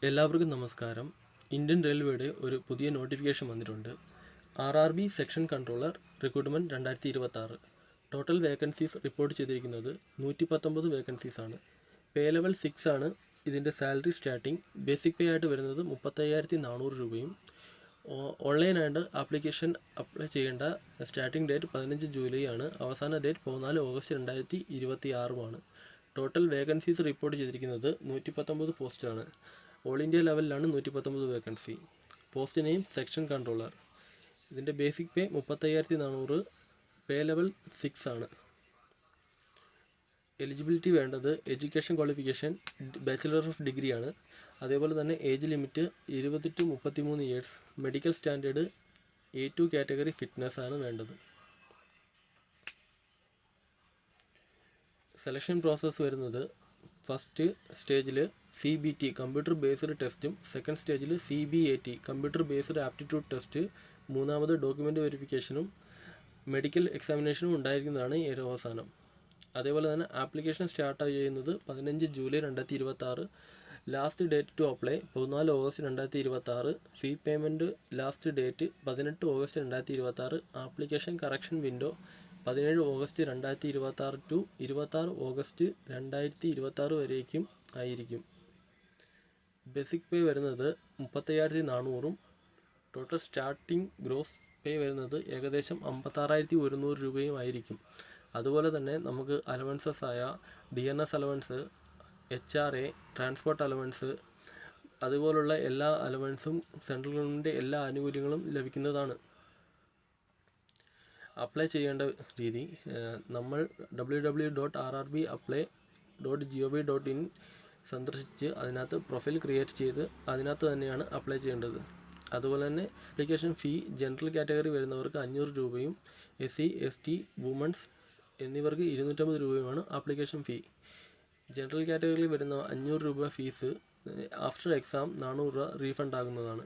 എല്ലാവർക്കും നമസ്കാരം. ഇന്ത്യൻ റെയിൽവേയുടെ ഒരു പുതിയ നോട്ടിഫിക്കേഷൻ വന്നിട്ടുണ്ട്. RRB section controller recruitment 2026. Total vacancies report ചെയ്തിരിക്കുന്നത് 119 വേക്കൻസീസാണ്. പേ ലെവൽ 6 ആണ്. ഇതിൻ്റെ സാലറി സ്റ്റാർട്ടിംഗ് ബേസിക് പേ ആയിട്ട് വരുന്നത് 35,400 രൂപയും. ഓൺലൈനായിട്ട് ആപ്ലിക്കേഷൻ അപ്ലൈ ചെയ്യേണ്ട സ്റ്റാർട്ടിംഗ് ഡേറ്റ് 15 ജൂലൈ ആണ്. അവസാന date 14 August 2026 total vacancies report ചെയ്തിരിക്കുന്നത് 119 പോസ്റ്റാണ്. ഓൾ ഇന്ത്യ ലെവലിലാണ് 119 vacancy. Post name section controller. ഇതിൻ്റെ ബേസിക് പേ 35,400. പേ ലെവൽ 6 ആണ്. എലിജിബിലിറ്റി വേണ്ടത് education qualification bachelor of degree ആണ്. അതേപോലെ തന്നെ age limit 20 to 33 years. Medical standard A2 category fitness ആണ് വേണ്ടത്. സെലക്ഷൻ പ്രോസസ്സ് വരുന്നത് ഫസ്റ്റ് സ്റ്റേജിൽ CBT കമ്പ്യൂട്ടർ ബേസ്ഡ് ടെസ്റ്റും, സെക്കൻഡ് സ്റ്റേജിൽ CBAT computer based aptitude test, മൂന്നാമത് ഡോക്യുമെൻ്റ് വെരിഫിക്കേഷനും മെഡിക്കൽ എക്സാമിനേഷനും ഉണ്ടായിരിക്കുന്നതാണ് ഈ ഒരു അവസാനം. അതേപോലെ തന്നെ ആപ്ലിക്കേഷൻ സ്റ്റാർട്ട് ചെയ്യുന്നത് 15 July 2026. Last date to apply 14 August 2026. Fee payment last date 18 August 2026. Application correction window 17 August 2026 to 26 August 2026 വരേക്കും ആയിരിക്കും. ബേസിക് പേ വരുന്നത് 35,400. ടോട്ടൽ സ്റ്റാർട്ടിംഗ് ഗ്രോസ് പേ വരുന്നത് ഏകദേശം 56,100 രൂപയും ആയിരിക്കും. അതുപോലെ തന്നെ നമുക്ക് അലവൻസസ് ആയ DNS allowance, HRA, transport allowance, അതുപോലുള്ള എല്ലാ അലവൻസും സെൻട്രൽ ഗവൺമെൻറ് എല്ലാ ആനുകൂല്യങ്ങളും ലഭിക്കുന്നതാണ്. അപ്ലൈ ചെയ്യേണ്ട രീതി, നമ്മൾ www.rrbapply.gov.in സന്ദർശിച്ച് അതിനകത്ത് പ്രൊഫൈൽ ക്രിയേറ്റ് ചെയ്ത് അതിനകത്ത് തന്നെയാണ് അപ്ലൈ ചെയ്യേണ്ടത്. അതുപോലെ തന്നെ ആപ്ലിക്കേഷൻ ഫീ ജനറൽ കാറ്റഗറി വരുന്നവർക്ക് 500 രൂപയും SC, ST, വുമൺസ് എന്നിവർക്ക് 250 രൂപയുമാണ് ആപ്ലിക്കേഷൻ ഫീ. ജനറൽ കാറ്റഗറിയിൽ വരുന്ന 500 രൂപ ഫീസ് ആഫ്റ്റർ എക്സാം 400 രൂപ റീഫണ്ട് ആകുന്നതാണ്.